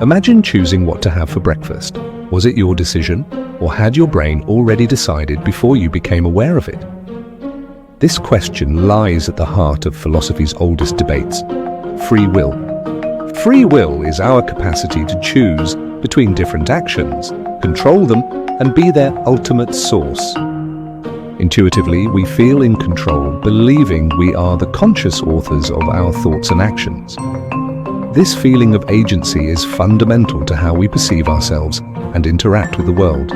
Imagine choosing what to have for breakfast. Was it your decision, or had your brain already decided before you became aware of it? This question lies at the heart of philosophy's oldest debates: free will. Free will is our capacity to choose between different actions, control them, and be their ultimate source. Intuitively, we feel in control, believing we are the conscious authors of our thoughts and actions. This feeling of agency is fundamental to how we perceive ourselves and interact with the world.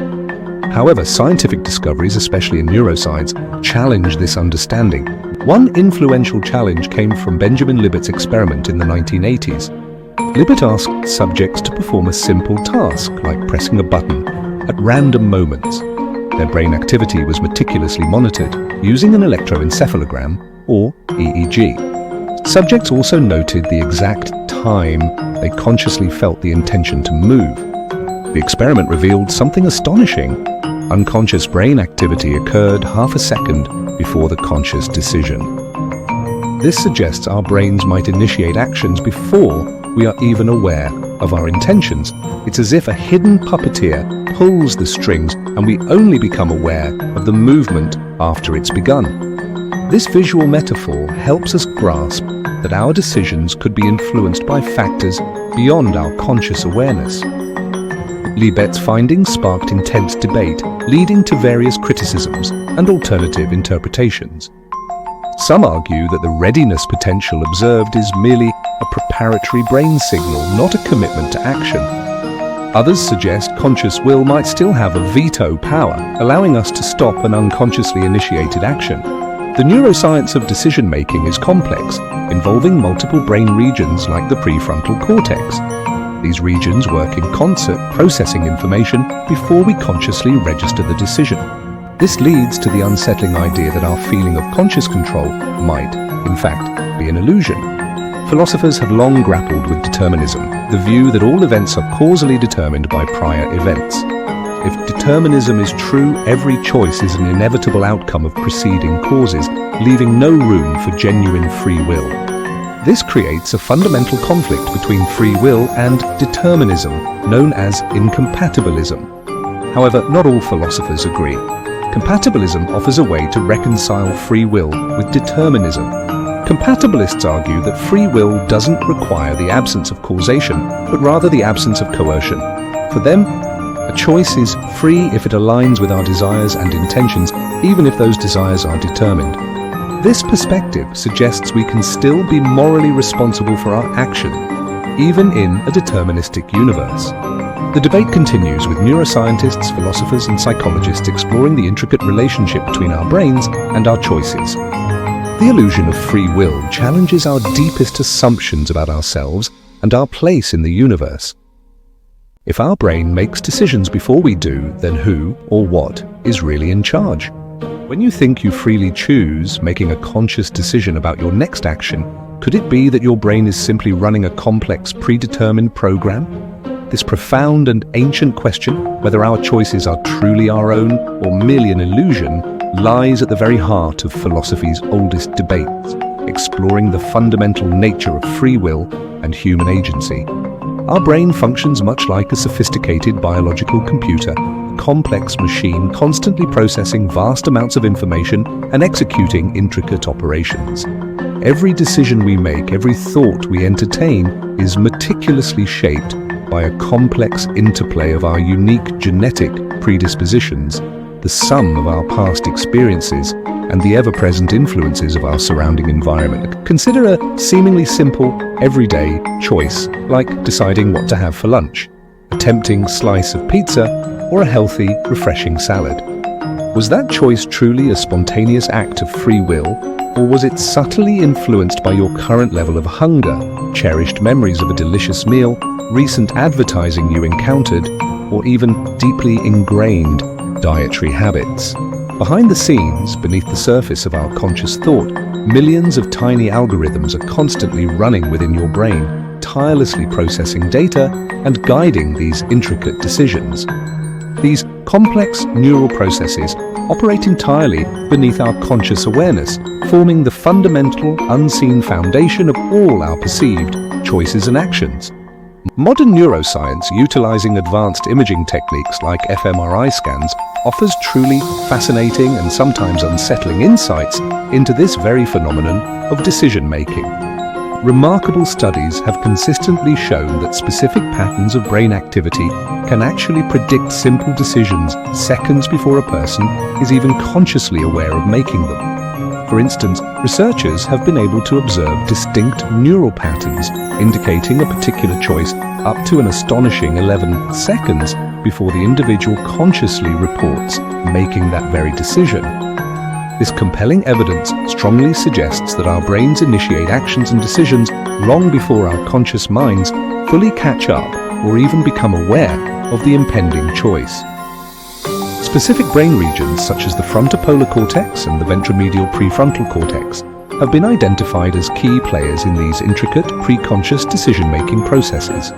However, scientific discoveries, especially in neuroscience, challenge this understanding. One influential challenge came from Benjamin Libet's experiment in the 1980s. Libet asked subjects to perform a simple task, like pressing a button, at random moments. Their brain activity was meticulously monitored using an electroencephalogram, or EEG. Subjects also noted the exact time they consciously felt the intention to move. The experiment revealed something astonishing. Unconscious brain activity occurred half a second before the conscious decision. This suggests our brains might initiate actions before we are even aware of our intentions. It's as if a hidden puppeteer pulls the strings and we only become aware of the movement after it's begun. This visual metaphor helps us grasp that our decisions could be influenced by factors beyond our conscious awareness. Libet's findings sparked intense debate, leading to various criticisms and alternative interpretations. Some argue that the readiness potential observed is merely a preparatory brain signal, not a commitment to action. Others suggest conscious will might still have a veto power, allowing us to stop an unconsciously initiated action. The neuroscience of decision-making is complex, involving multiple brain regions like the prefrontal cortex. These regions work in concert, processing information before we consciously register the decision. This leads to the unsettling idea that our feeling of conscious control might, in fact, be an illusion. Philosophers have long grappled with determinism, the view that all events are causally determined by prior events. If determinism is true, every choice is an inevitable outcome of preceding causes, leaving no room for genuine free will. This creates a fundamental conflict between free will and determinism, known as incompatibilism. However, not all philosophers agree. Compatibilism offers a way to reconcile free will with determinism. Compatibilists argue that free will doesn't require the absence of causation, but rather the absence of coercion. For them, a choice is free if it aligns with our desires and intentions, even if those desires are determined. This perspective suggests we can still be morally responsible for our action, even in a deterministic universe. The debate continues, with neuroscientists, philosophers, and psychologists exploring the intricate relationship between our brains and our choices. The illusion of free will challenges our deepest assumptions about ourselves and our place in the universe. If our brain makes decisions before we do, then who or what is really in charge? When you think you freely choose, making a conscious decision about your next action, could it be that your brain is simply running a complex, predetermined program? This profound and ancient question, whether our choices are truly our own or merely an illusion, lies at the very heart of philosophy's oldest debates, exploring the fundamental nature of free will and human agency. Our brain functions much like a sophisticated biological computer, a complex machine constantly processing vast amounts of information and executing intricate operations. Every decision we make, every thought we entertain, is meticulously shaped by a complex interplay of our unique genetic predispositions, the sum of our past experiences, and the ever-present influences of our surrounding environment. Consider a seemingly simple, everyday choice, like deciding what to have for lunch, a tempting slice of pizza, or a healthy, refreshing salad. Was that choice truly a spontaneous act of free will, or was it subtly influenced by your current level of hunger, cherished memories of a delicious meal, recent advertising you encountered, or even deeply ingrained dietary habits? Behind the scenes, beneath the surface of our conscious thought, millions of tiny algorithms are constantly running within your brain, tirelessly processing data and guiding these intricate decisions. These complex neural processes operate entirely beneath our conscious awareness, forming the fundamental, unseen foundation of all our perceived choices and actions. Modern neuroscience, utilizing advanced imaging techniques like fMRI scans, offers truly fascinating and sometimes unsettling insights into this very phenomenon of decision-making. Remarkable studies have consistently shown that specific patterns of brain activity can actually predict simple decisions seconds before a person is even consciously aware of making them. For instance, researchers have been able to observe distinct neural patterns indicating a particular choice up to an astonishing 11 seconds before the individual consciously reports making that very decision. This compelling evidence strongly suggests that our brains initiate actions and decisions long before our conscious minds fully catch up or even become aware of the impending choice. Specific brain regions such as the frontopolar cortex and the ventromedial prefrontal cortex have been identified as key players in these intricate, pre-conscious decision-making processes.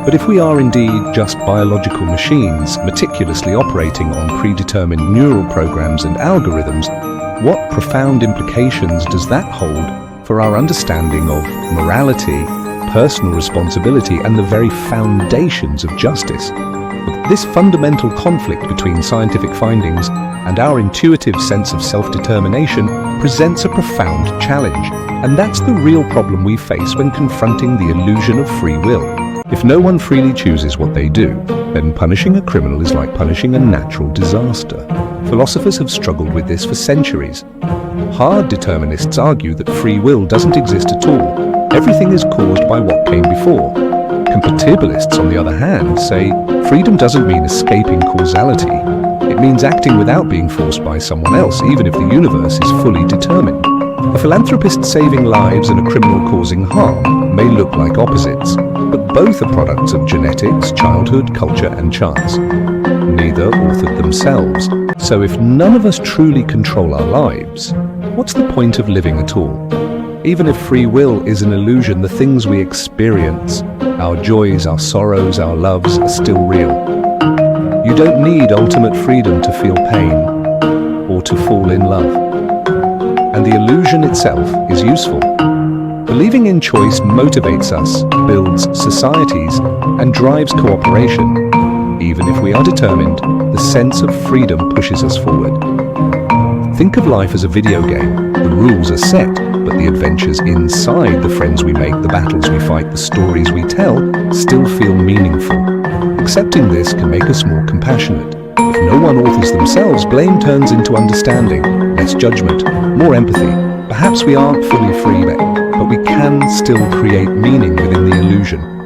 But if we are indeed just biological machines meticulously operating on predetermined neural programs and algorithms, what profound implications does that hold for our understanding of morality, personal responsibility, and the very foundations of justice? But this fundamental conflict between scientific findings and our intuitive sense of self-determination presents a profound challenge, and that's the real problem we face when confronting the illusion of free will. If no one freely chooses what they do, then punishing a criminal is like punishing a natural disaster. Philosophers have struggled with this for centuries. Hard determinists argue that free will doesn't exist at all. Everything is caused by what came before. Compatibilists, on the other hand, say freedom doesn't mean escaping causality. It means acting without being forced by someone else, even if the universe is fully determined. A philanthropist saving lives and a criminal causing harm may look like opposites, but both are products of genetics, childhood, culture, and chance. Neither authored themselves. So if none of us truly control our lives, what's the point of living at all? Even if free will is an illusion, the things we experience, our joys, our sorrows, our loves, are still real. You don't need ultimate freedom to feel pain or to fall in love. And the illusion itself is useful. Believing in choice motivates us, builds societies, and drives cooperation. Even if we are determined, the sense of freedom pushes us forward. Think of life as a video game. The rules are set, but the adventures inside, the friends we make, the battles we fight, the stories we tell, still feel meaningful. Accepting this can make us more compassionate. If no one authors themselves, blame turns into understanding, less judgment, more empathy. Perhaps we aren't fully free, but we can still create meaning within the illusion.